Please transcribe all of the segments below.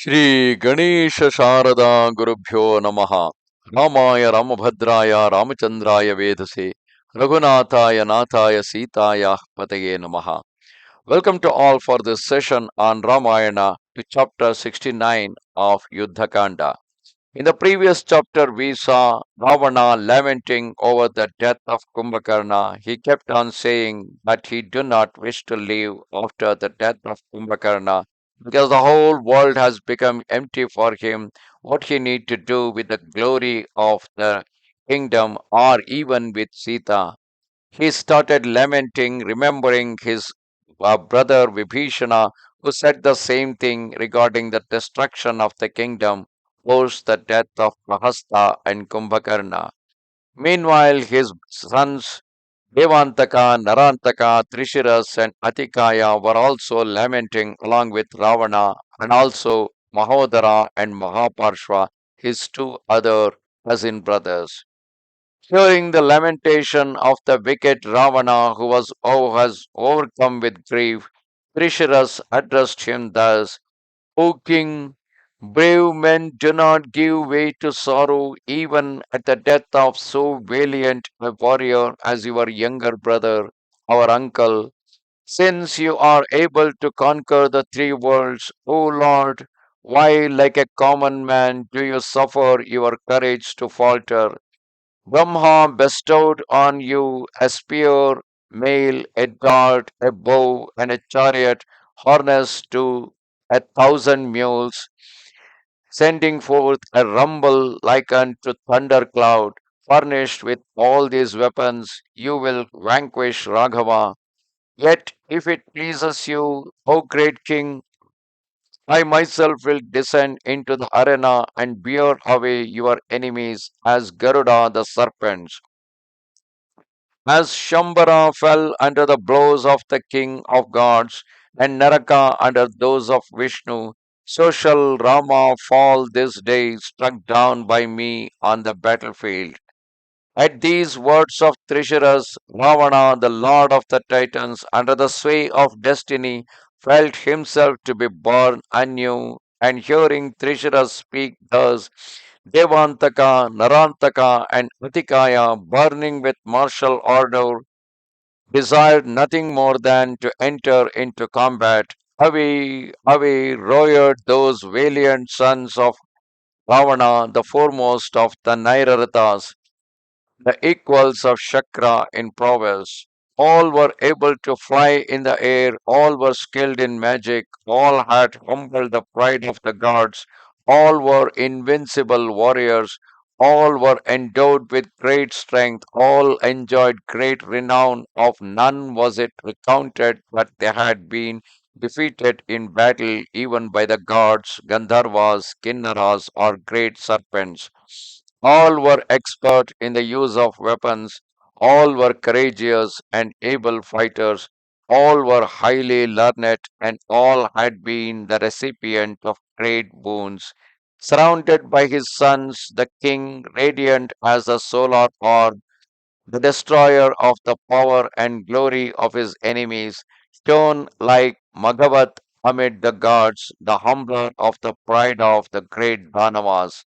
Shri Ganesha Sharada Gurubhyo Namaha Ramaya Ramabhadraya Ramachandraya Vedase Raghunathaya Nathaya Sitaya Pataye Namaha. Welcome to all for this session on Ramayana to chapter 69 of Yuddha Kanda. In the previous chapter, we saw Ravana lamenting over the death of Kumbhakarna. He kept on saying that he did not wish to live after the death of Kumbhakarna because the whole world has become empty for him. What he need to do with the glory of the kingdom or even with Sita. He started lamenting, remembering his brother Vibhishana, who said the same thing regarding the destruction of the kingdom post the death of Prahasta and Kumbhakarna. Meanwhile, his sons Devanthaka, Narantaka, Trishiras and Atikaya were also lamenting along with Ravana and also Mahodara and Mahaparshva, his two other cousin brothers. Hearing the lamentation of the wicked Ravana who has overcome with grief, Trishiras addressed him thus: O king, brave men do not give way to sorrow even at the death of so valiant a warrior as your younger brother, our uncle. Since you are able to conquer the three worlds, O Lord, why, like a common man, do you suffer your courage to falter? Brahma bestowed on you a spear, mail, a dart, a bow, and a chariot harnessed to 1,000 mules, sending forth a rumble like unto thundercloud. Furnished with all these weapons, you will vanquish Raghava. Yet, if it pleases you, O great king, I myself will descend into the arena and bear away your enemies as Garuda the serpent. As Shambhara fell under the blows of the king of gods, and Naraka under those of Vishnu, so shall Rama fall this day, struck down by me on the battlefield. At these words of Trishiras, Ravana, the lord of the Titans, under the sway of destiny, felt himself to be born anew, and hearing Trishiras speak thus, Devanthaka, Narantaka, and Atikaya, burning with martial ardor, desired nothing more than to enter into combat. Away, away roared those valiant sons of Ravana, the foremost of the Nairathas, the equals of Shakra in prowess. All were able to fly in the air, all were skilled in magic, all had humbled the pride of the gods, all were invincible warriors, all were endowed with great strength, all enjoyed great renown. Of none was it recounted that they had been defeated in battle even by the gods, Gandharvas, Kinnaras, or great serpents. All were expert in the use of weapons, all were courageous and able fighters, all were highly learned, and all had been the recipient of great boons. Surrounded by his sons, the king, radiant as the solar orb, the destroyer of the power and glory of his enemies, shone like Magavat amid the gods, the humbler of the pride of the great Danavas.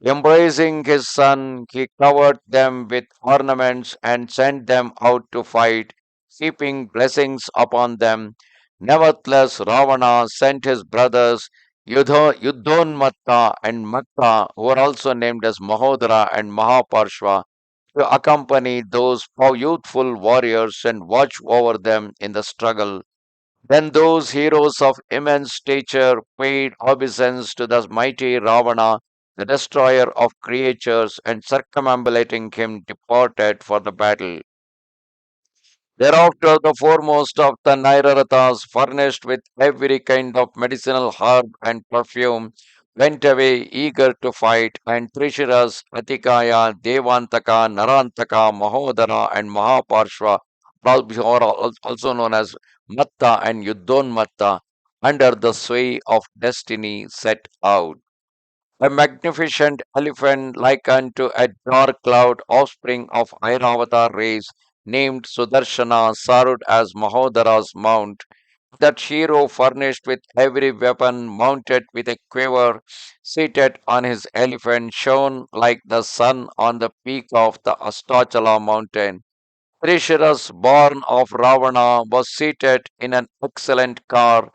Embracing his son, he covered them with ornaments and sent them out to fight, heaping blessings upon them. Nevertheless, Ravana sent his brothers Yuddhonmatta and Matta, who were also named as Mahodara and Mahaparshva, to accompany those youthful warriors and watch over them in the struggle. Then those heroes of immense stature paid obeisance to the mighty Ravana, the destroyer of creatures, and circumambulating him departed for the battle. Thereafter, the foremost of the Nairarathas, furnished with every kind of medicinal herb and perfume, went away eager to fight, and Trishiras, Atikaya, Devanthaka, Narantaka, Mahodara, and Mahaparshva, also known as Matta and Yuddhonmatta, under the sway of destiny, set out. A magnificent elephant like unto a dark cloud, offspring of Airavata race, named Sudarshana, saddled as Mahodara's mount. That hero, furnished with every weapon, mounted with a quiver, seated on his elephant, shone like the sun on the peak of the Astachala mountain. Trishiras, born of Ravana, was seated in an excellent car,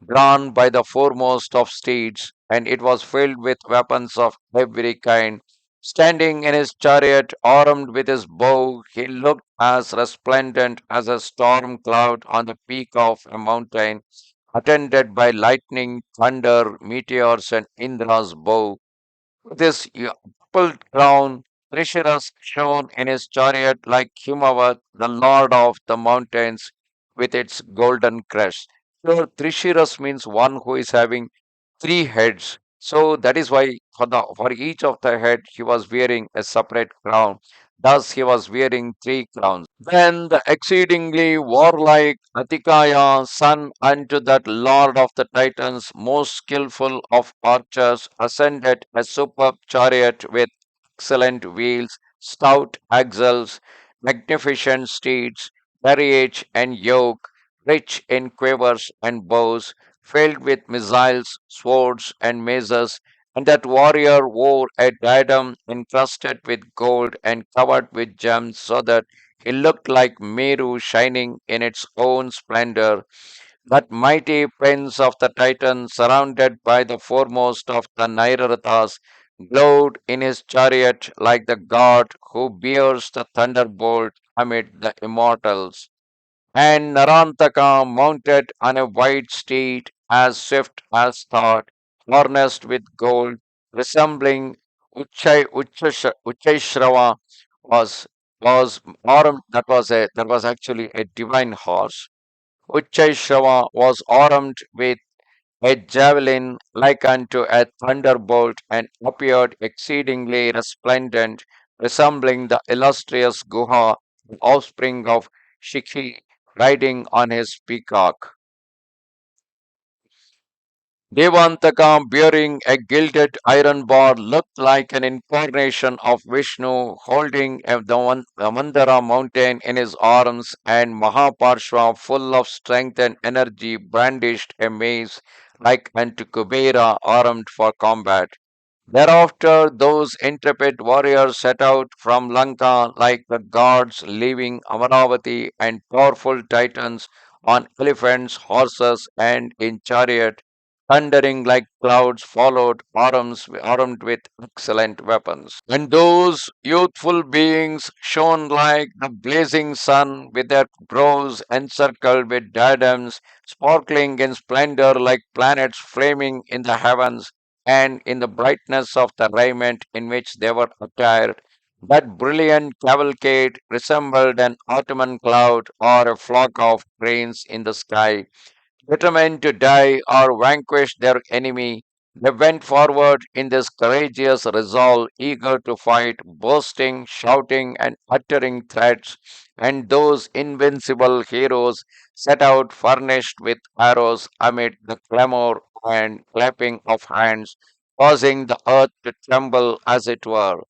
drawn by the foremost of steeds, and it was filled with weapons of every kind. Standing in his chariot, armed with his bow, he looked as resplendent as a storm cloud on the peak of a mountain, attended by lightning, thunder, meteors, and Indra's bow. This purple crown, Trishiras shone in his chariot like Himavat, the lord of the mountains, with its golden crest. So Trishiras means one who is having three heads. So that is why for each of the head he was wearing a separate crown. Thus he was wearing three crowns. Then the exceedingly warlike Atikaya, son unto that lord of the Titans, most skillful of archers, ascended a superb chariot with excellent wheels, stout axles, magnificent steeds, carriage and yoke, rich in quivers and bows, filled with missiles, swords, and maces, and that warrior wore a diadem encrusted with gold and covered with gems, so that he looked like Meru shining in its own splendor. That mighty prince of the Titans, surrounded by the foremost of the Nairathas, glowed in his chariot like the god who bears the thunderbolt amid the immortals. And Narantaka, mounted on a white steed, as swift as thought, harnessed with gold, resembling Uchai was armed. That was actually a divine horse. Uchai was armed with a javelin like unto a thunderbolt, and appeared exceedingly resplendent, resembling the illustrious Guha, the offspring of Shikhi, riding on his peacock. Devanthaka, bearing a gilded iron bar, looked like an incarnation of Vishnu, holding the Mandara mountain in his arms, and Mahaparshva, full of strength and energy, brandished a mace like unto Kubera, armed for combat. Thereafter, those intrepid warriors set out from Lanka like the gods leaving Amaravati, and powerful titans on elephants, horses, and in chariot, thundering like clouds, followed armed with excellent weapons. And those youthful beings shone like the blazing sun, with their brows encircled with diadems, sparkling in splendor like planets flaming in the heavens, and in the brightness of the raiment in which they were attired. That brilliant cavalcade resembled an autumn cloud or a flock of cranes in the sky. Determined to die or vanquish their enemy, they went forward in this courageous resolve, eager to fight, boasting, shouting, and uttering threats. And those invincible heroes set out furnished with arrows amid the clamor and clapping of hands, causing the earth to tremble as it were.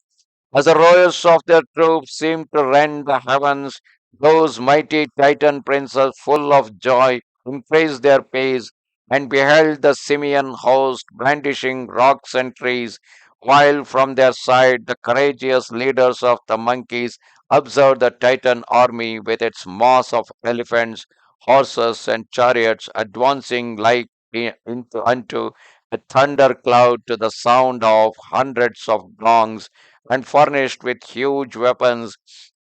As the roars of their troops seemed to rend the heavens, those mighty Titan princes, full of joy, increased their pace and beheld the Simian host brandishing rocks and trees, while from their side the courageous leaders of the monkeys observed the Titan army with its mass of elephants, horses, and chariots advancing like unto a thunder cloud to the sound of hundreds of gongs, and furnished with huge weapons,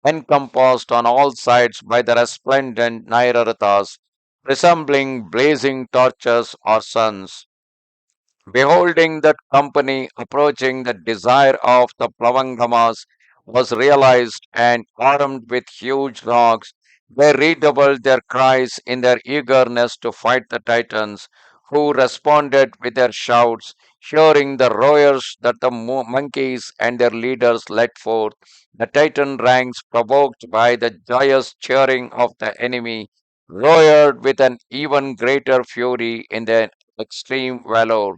encompassed on all sides by the resplendent Nairathas, resembling blazing torches or suns. Beholding that company approaching, the desire of the Plavangamas was realized, and armed with huge rocks, they redoubled their cries in their eagerness to fight the Titans, who responded with their shouts, hearing the roars that the monkeys and their leaders let forth. The Titan ranks, provoked by the joyous cheering of the enemy, roared with an even greater fury in their extreme valor.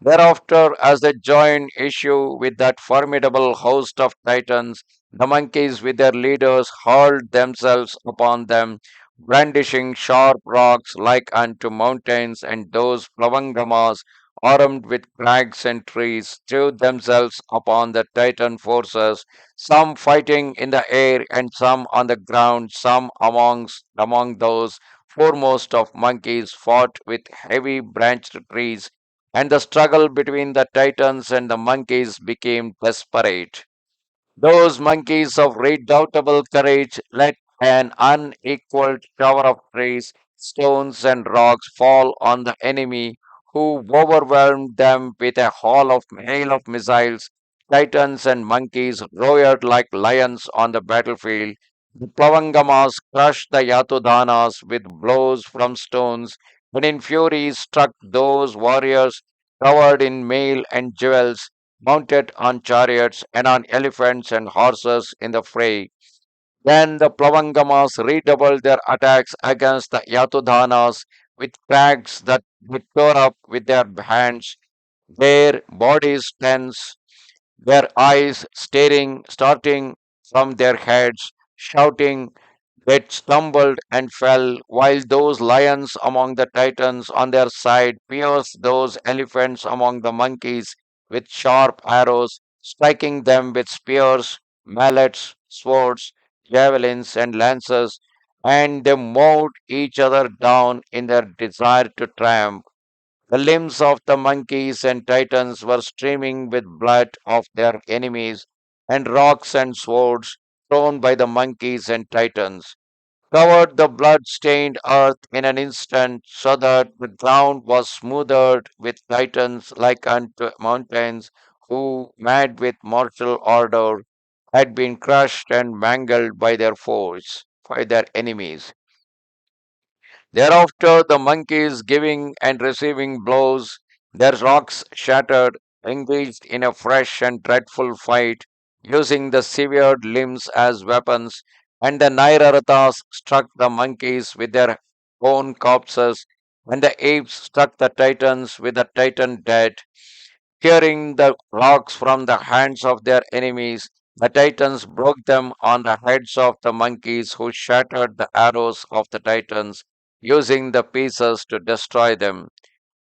Thereafter, as they joined issue with that formidable host of titans, the monkeys with their leaders hurled themselves upon them, brandishing sharp rocks like unto mountains, and those Plavangamas, armed with crags and trees, threw themselves upon the Titan forces, some fighting in the air and some on the ground, some among those foremost of monkeys fought with heavy branched trees, and the struggle between the Titans and the monkeys became desperate. Those monkeys of redoubtable courage let an unequaled shower of trees, stones, and rocks fall on the enemy, who overwhelmed them with a hail of missiles. Titans and monkeys roared like lions on the battlefield. The Plavangamas crushed the Yatodhanas with blows from stones, and in fury struck those warriors covered in mail and jewels, mounted on chariots and on elephants and horses in the fray. Then the Plavangamas redoubled their attacks against the Yatudhanas with crags that they tore up with their hands, their bodies tense, their eyes starting from their heads, shouting, they stumbled and fell, while those lions among the Titans on their side pierced those elephants among the monkeys with sharp arrows, striking them with spears, mallets, swords, javelins, and lances, and they mowed each other down in their desire to triumph. The limbs of the monkeys and titans were streaming with blood of their enemies, and rocks and swords thrown by the monkeys and titans covered the blood-stained earth in an instant, so that the ground was smoothed with titans like unto mountains, who, mad with martial ardor, had been crushed and mangled by their foes, by their enemies. Thereafter, the monkeys giving and receiving blows, their rocks shattered, engaged in a fresh and dreadful fight, using the severed limbs as weapons, and the Nairaratas struck the monkeys with their own corpses, and the apes struck the titans with the titan dead. Tearing the rocks from the hands of their enemies, the Titans broke them on the heads of the monkeys, who shattered the arrows of the Titans, using the pieces to destroy them.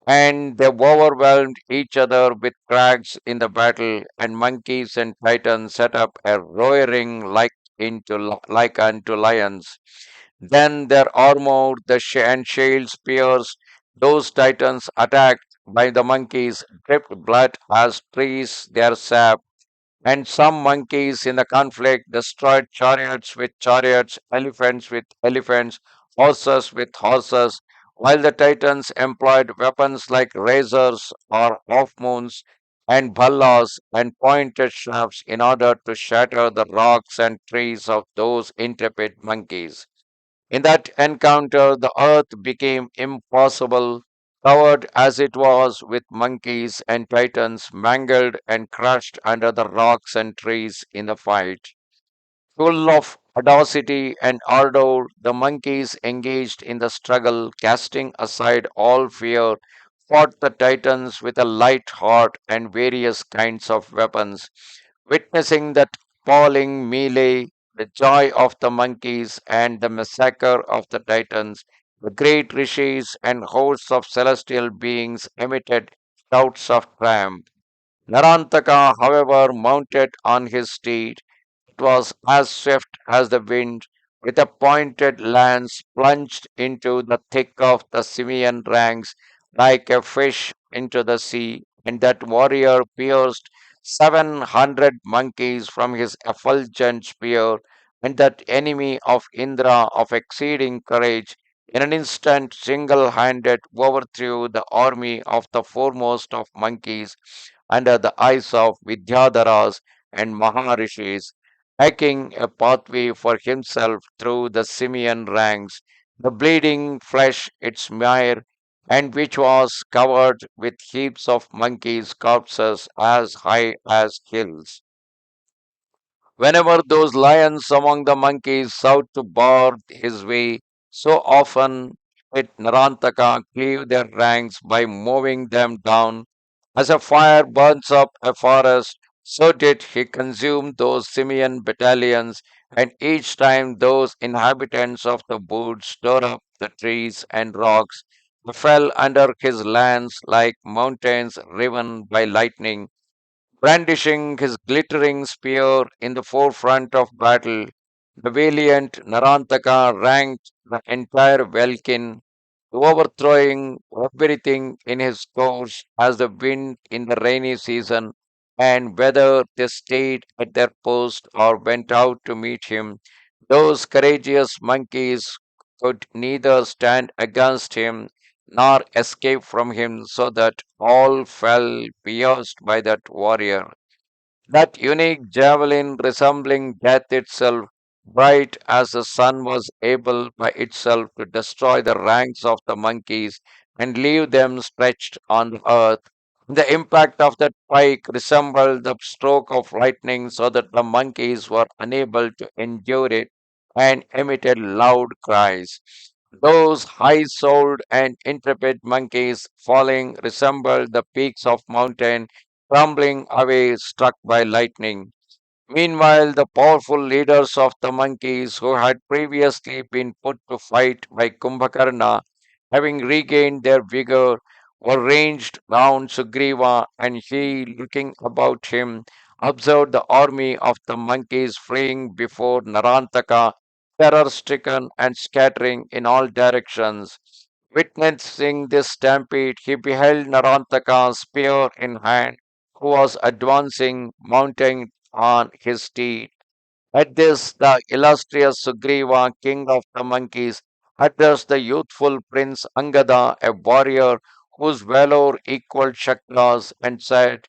And they overwhelmed each other with crags in the battle, and monkeys and Titans set up a roaring like unto lions. Then their armor, and shields pierced those titans attacked by the monkeys, dripped blood as trees their sap, and some monkeys in the conflict destroyed chariots with chariots, elephants with elephants, horses with horses, while the titans employed weapons like razors or half moons and bhallas and pointed shafts in order to shatter the rocks and trees of those intrepid monkeys. In that encounter, the earth became impossible, covered as it was with monkeys and titans, mangled and crushed under the rocks and trees in the fight. Full of audacity and ardor, the monkeys engaged in the struggle, casting aside all fear, fought the Titans with a light heart and various kinds of weapons. Witnessing that appalling melee, the joy of the monkeys and the massacre of the Titans, the great rishis and hosts of celestial beings emitted shouts of triumph. Narantaka, however, mounted on his steed, it was as swift as the wind, with a pointed lance plunged into the thick of the Simeon ranks like a fish into the sea, and that warrior pierced 700 monkeys from his effulgent spear, and that enemy of Indra of exceeding courage in an instant single-handed overthrew the army of the foremost of monkeys under the eyes of Vidyadharas and Maharishis, making a pathway for himself through the simian ranks, the bleeding flesh its mire, and which was covered with heaps of monkeys' corpses as high as hills. Whenever those lions among the monkeys sought to bar his way, so often did Narantaka cleave their ranks by mowing them down. As a fire burns up a forest, so did he consume those simian battalions, and each time those inhabitants of the woods tore up the trees and rocks, they fell under his lance like mountains riven by lightning. Brandishing his glittering spear in the forefront of battle, the valiant Narantaka ranked the entire Welkin, overthrowing everything in his course as the wind in the rainy season, and whether they stayed at their post or went out to meet him, those courageous monkeys could neither stand against him nor escape from him, so that all fell pierced by that warrior. That unique javelin resembling death itself, bright as the sun, was able by itself to destroy the ranks of the monkeys and leave them stretched on the earth. The impact of that pike resembled the stroke of lightning, so that the monkeys were unable to endure it and emitted loud cries. Those high souled and intrepid monkeys falling resembled the peaks of mountain crumbling away, struck by lightning. Meanwhile, the powerful leaders of the monkeys, who had previously been put to fight by Kumbhakarna, having regained their vigor, were ranged round Sugriva, and he, looking about him, observed the army of the monkeys fleeing before Narantaka, terror stricken and scattering in all directions. Witnessing this stampede, he beheld Narantaka, spear in hand, who was advancing, mounting on his steed. At this, the illustrious Sugriva, king of the monkeys, addressed the youthful prince Angada, a warrior whose valor equaled Shakra's, and said,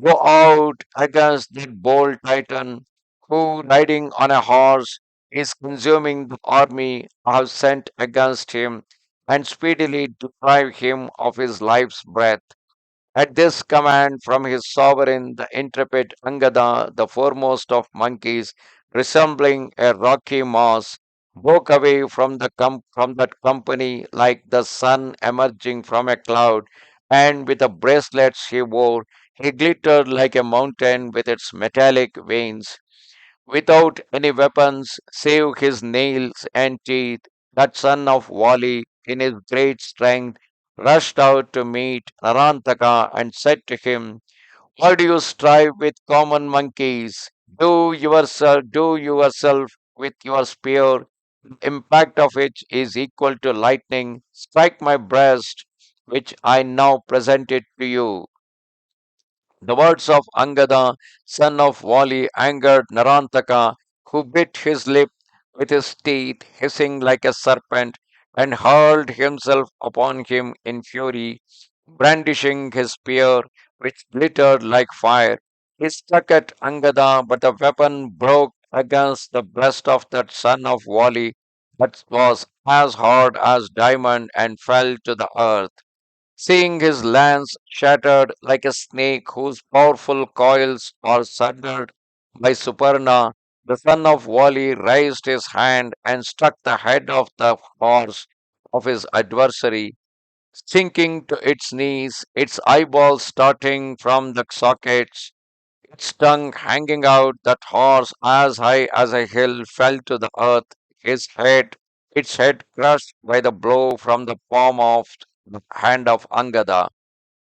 "Go out against that bold titan who, riding on a horse, is consuming the army I have sent against him, and speedily deprive him of his life's breath." At this command from his sovereign, the intrepid Angada, the foremost of monkeys, resembling a rocky mass, broke away from from that company like the sun emerging from a cloud, and with the bracelets he wore, he glittered like a mountain with its metallic veins. Without any weapons save his nails and teeth, that son of Vali, in his great strength, rushed out to meet Narantaka and said to him, "Why do you strive with common monkeys? Do yourself with your spear, the impact of which is equal to lightning. Strike my breast, which I now present it to you." The words of Angada, son of Vali, angered Narantaka, who bit his lip with his teeth, hissing like a serpent, and hurled himself upon him in fury, brandishing his spear, which glittered like fire. He struck at Angada, but the weapon broke against the breast of that son of Vali, that was as hard as diamond, and fell to the earth. Seeing his lance shattered like a snake whose powerful coils are sundered by Suparna, the son of Vali raised his hand and struck the head of the horse of his adversary, sinking to its knees, its eyeballs starting from the sockets, its tongue hanging out. That horse, as high as a hill, fell to the earth, its head crushed by the blow from the palm of the hand of Angada.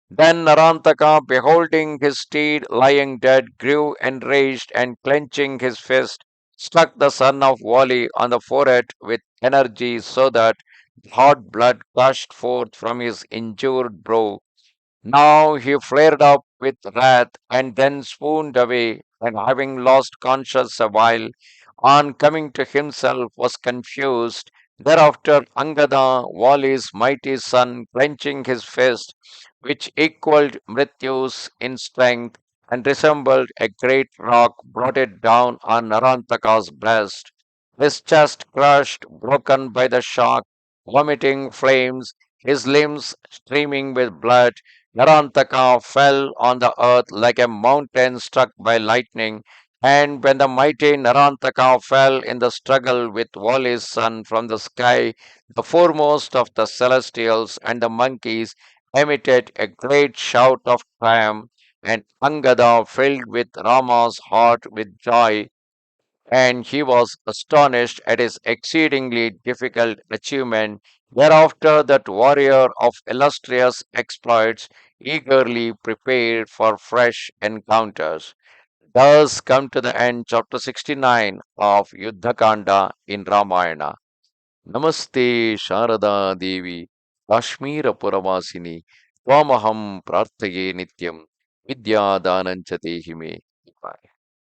Then Narantaka, beholding his steed lying dead, grew enraged, and clenching his fist, struck the son of Vali on the forehead with energy, so that hot blood gushed forth from his injured brow. Now he flared up with wrath and then swooned away, and having lost conscience a while, on coming to himself was confused. Thereafter Angada, Vali's mighty son, clenching his fist, which equalled Mrityu's in strength and resembled a great rock, brought it down on Narantaka's breast. His chest crushed, broken by the shock, vomiting flames, his limbs streaming with blood, Narantaka fell on the earth like a mountain struck by lightning, and when the mighty Narantaka fell in the struggle with Vali's son from the sky, the foremost of the celestials and the monkeys emitted a great shout of triumph, and Angada, filled with Rama's heart with joy, and he was astonished at his exceedingly difficult achievement. Thereafter, that warrior of illustrious exploits eagerly prepared for fresh encounters. Thus come to the end, chapter 69 of Yuddha Kanda in Ramayana. Namaste Sharada Devi, Kashmira Puravasini, Twamaham Prarthaye Nityam, Vidya Dananchate Hime.